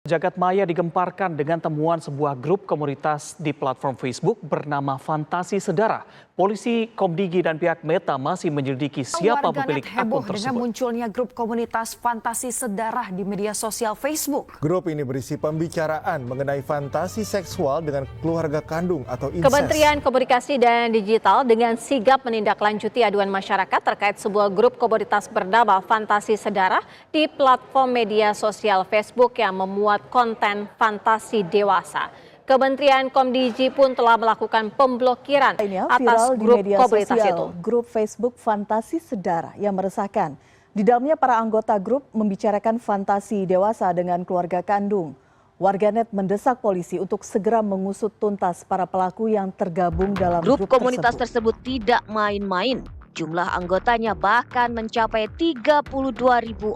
Jagat maya digemparkan dengan temuan sebuah grup komunitas di platform Facebook bernama Fantasi Sedara. Polisi, Komdigi, dan pihak Meta masih menyelidiki siapa pemilik Warganet akun heboh dengan tersebut. munculnya grup komunitas Fantasi Sedara di media sosial Facebook. Grup ini berisi pembicaraan mengenai fantasi seksual dengan keluarga kandung atau incest. Kementerian Komunikasi dan Digital dengan sigap menindaklanjuti aduan masyarakat terkait sebuah grup komunitas bernama Fantasi Sedara di platform media sosial Facebook yang memuat konten fantasi dewasa. Kementerian Komdigi pun telah melakukan pemblokiran atas grup komunitas itu. Grup Facebook Fantasi Sedara yang meresahkan. Di dalamnya para anggota grup membicarakan fantasi dewasa dengan keluarga kandung. Warganet mendesak polisi untuk segera mengusut tuntas para pelaku yang tergabung dalam Grup komunitas tersebut. tersebut tidak main-main. Jumlah anggotanya bahkan mencapai 32.000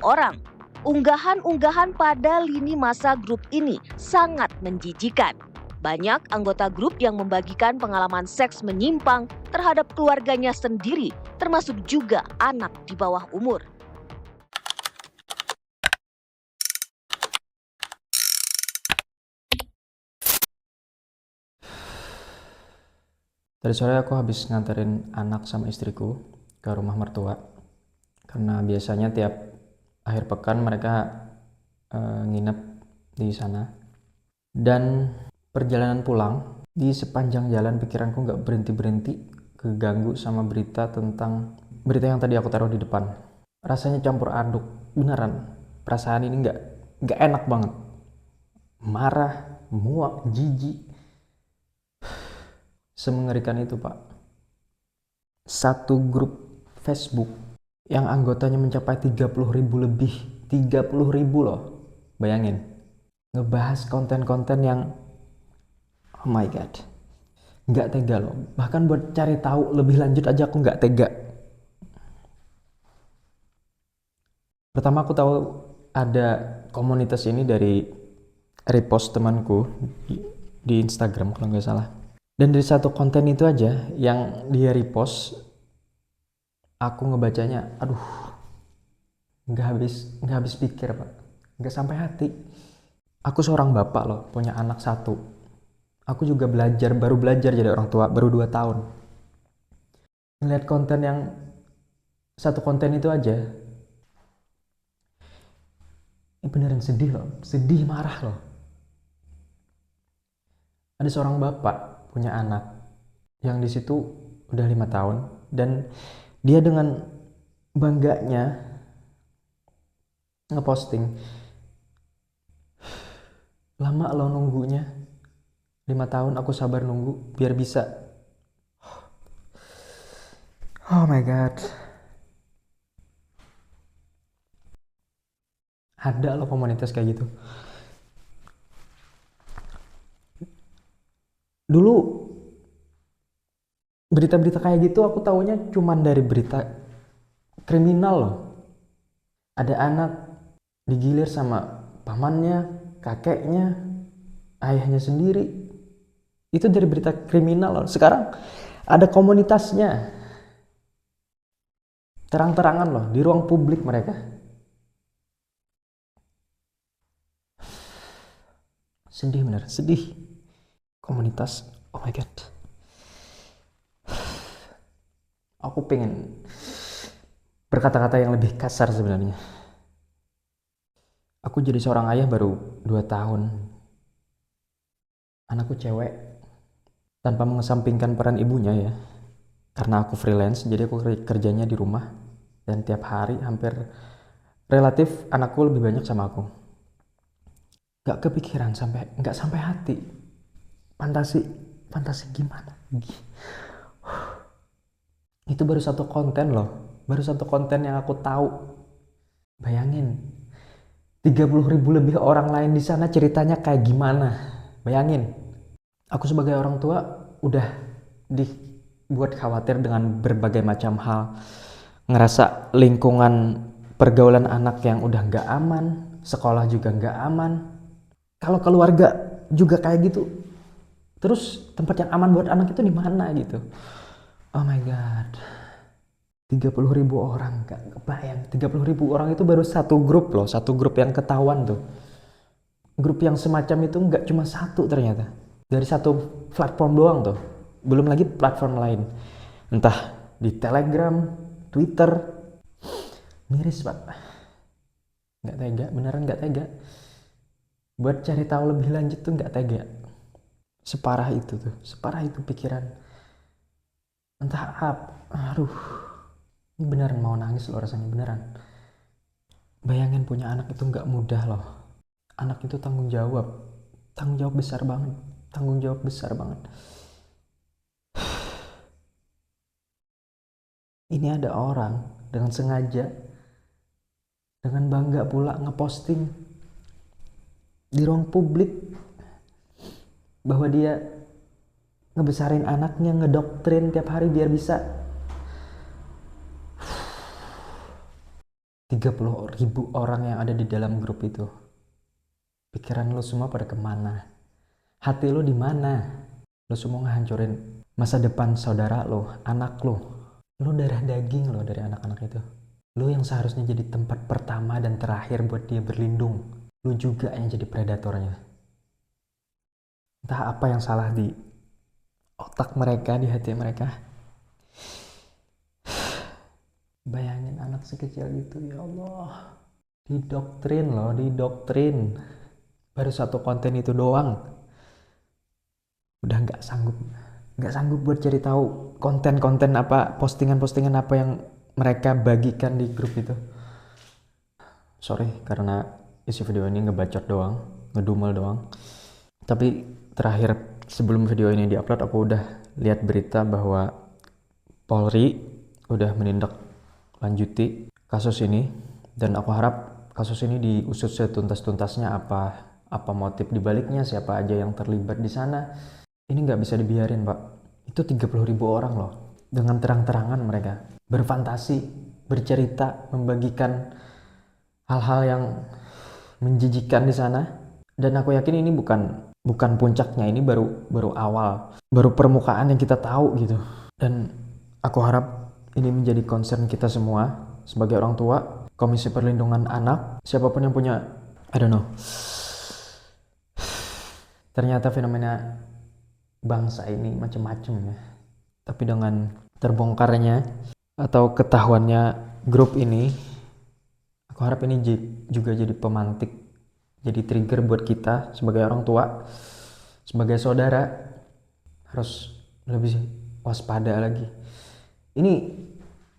orang. Unggahan-unggahan pada lini masa grup ini sangat menjijikan. Banyak anggota grup yang membagikan pengalaman seks menyimpang terhadap keluarganya sendiri, termasuk juga anak di bawah umur. Tadi sore aku habis nganterin anak sama istriku ke rumah mertua. Karena biasanya tiap akhir pekan mereka nginep di sana. Dan perjalanan pulang, di sepanjang jalan pikiranku nggak berhenti-berhenti keganggu sama berita yang tadi aku taruh di depan. Rasanya campur aduk, beneran. Perasaan ini nggak enak banget. Marah, muak, jijik. Semengerikan itu, Pak. Satu grup Facebook yang anggotanya mencapai 30.000 lebih. 30.000 loh. Bayangin. Ngebahas konten-konten yang oh my god. Nggak tega loh. Bahkan buat cari tahu lebih lanjut aja aku nggak tega. Pertama aku tahu ada komunitas ini dari repost temanku di Instagram kalau nggak salah. Dan dari satu konten itu aja yang dia repost, aku ngebacanya, aduh, nggak habis pikir, Pak. Nggak sampai hati. Aku seorang bapak loh, punya anak satu. Aku juga baru belajar jadi orang tua, baru 2 tahun. Ngeliat konten yang satu konten itu aja, ini beneran sedih loh, sedih marah loh. Ada seorang bapak punya anak yang di situ udah 5 tahun dan dia dengan bangganya ngeposting, lama lo nunggunya, 5 tahun aku sabar nunggu biar bisa. Oh my god. Ada loh komunitas kayak gitu. Dulu berita-berita kayak gitu aku taunya cuman dari berita kriminal loh. Ada anak digilir sama pamannya, kakeknya, ayahnya sendiri. Itu dari berita kriminal loh. Sekarang ada komunitasnya. Terang-terangan loh di ruang publik mereka. Sedih bener, sedih. Komunitas, oh my god. Aku pengen berkata-kata yang lebih kasar sebenarnya. Aku jadi seorang ayah baru 2 tahun. Anakku cewek. Tanpa mengesampingkan peran ibunya ya. Karena aku freelance, jadi aku kerjanya di rumah. Dan tiap hari hampir relatif anakku lebih banyak sama aku. Gak kepikiran gak sampai hati. Fantasi gimana? Itu baru satu konten loh. Baru satu konten yang aku tahu. Bayangin. 30.000 lebih orang lain di sana ceritanya kayak gimana? Bayangin. Aku sebagai orang tua udah dibuat khawatir dengan berbagai macam hal. Ngerasa lingkungan pergaulan anak yang udah gak aman. Sekolah juga gak aman. Kalau keluarga juga kayak gitu. Terus tempat yang aman buat anak itu di mana gitu. Oh my god. 30.000 orang, gak kebayang. 30.000 orang itu baru satu grup loh, satu grup yang ketahuan tuh. grup yang semacam itu nggak cuma satu ternyata. Dari satu platform doang tuh. Belum lagi platform lain. Entah di Telegram, Twitter. Miris Pak. Nggak tega, beneran nggak tega. Buat cari tahu lebih lanjut tuh nggak tega. Separah itu tuh, separah itu pikiran. Entah apa, aduh. Ini beneran mau nangis loh rasanya, beneran. Bayangin punya anak itu nggak mudah loh. Anak itu tanggung jawab besar banget, tanggung jawab besar banget. Ini ada orang dengan sengaja, dengan bangga pula ngeposting di ruang publik bahwa dia ngebesarin anaknya, ngedoktrin tiap hari biar bisa 30.000 orang yang ada di dalam grup itu. Pikiran lo semua pada kemana? Hati lo di mana? Lo semua ngehancurin masa depan saudara lo, anak lo. Lo darah daging lo dari anak-anak itu. Lo yang seharusnya jadi tempat pertama dan terakhir buat dia berlindung. Lo juga yang jadi predatornya. Entah apa yang salah di otak mereka, di hati mereka. Bayangin anak sekecil itu, ya Allah. Didoktrin loh, didoktrin. Baru satu konten itu doang. Udah nggak sanggup buat cari tahu konten-konten apa, postingan-postingan apa yang mereka bagikan di grup itu. Sorry, karena isi video ini ngebacot doang, ngedumel doang. Tapi terakhir sebelum video ini diupload, aku udah lihat berita bahwa Polri udah menindaklanjuti kasus ini, dan aku harap kasus ini diusut setuntas-tuntasnya, apa motif dibaliknya, siapa aja yang terlibat di sana. Ini nggak bisa dibiarin Pak. Itu 30.000 orang loh, dengan terang-terangan mereka berfantasi, bercerita, membagikan hal-hal yang menjijikan di sana. Dan aku yakin ini bukan puncaknya, ini baru awal, baru permukaan yang kita tahu gitu. Dan aku harap ini menjadi concern kita semua sebagai orang tua, Komisi Perlindungan Anak, siapapun yang punya, I don't know. Ternyata fenomena bangsa ini macam-macam ya. Tapi dengan terbongkarnya atau ketahuannya grup ini, aku harap ini juga jadi pemantik, jadi trigger buat kita sebagai orang tua, sebagai saudara, harus lebih waspada lagi. Ini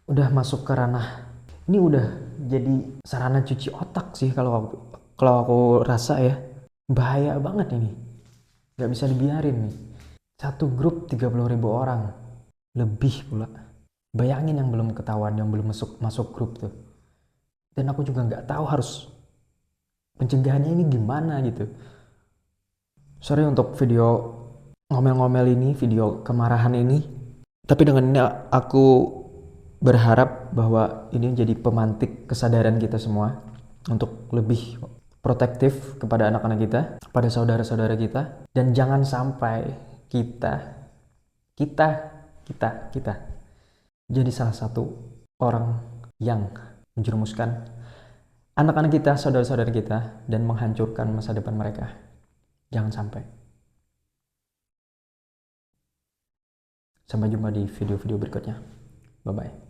udah masuk ke ranah, ini udah jadi sarana cuci otak sih kalau aku rasa ya. Bahaya banget ini, nggak bisa dibiarin nih. Satu grup 30.000 orang lebih pula. Bayangin yang belum ketahuan, yang belum masuk grup tuh. Dan aku juga nggak tahu harus pencegahannya ini gimana gitu. Sorry untuk video ngomel-ngomel ini, video kemarahan ini. Tapi dengan ini aku berharap bahwa ini jadi pemantik kesadaran kita semua untuk lebih protektif kepada anak-anak kita, pada saudara-saudara kita. Dan jangan sampai kita jadi salah satu orang yang menjerumuskan anak-anak kita, saudara-saudara kita, dan menghancurkan masa depan mereka. Jangan sampai. Sampai jumpa di video-video berikutnya. Bye-bye.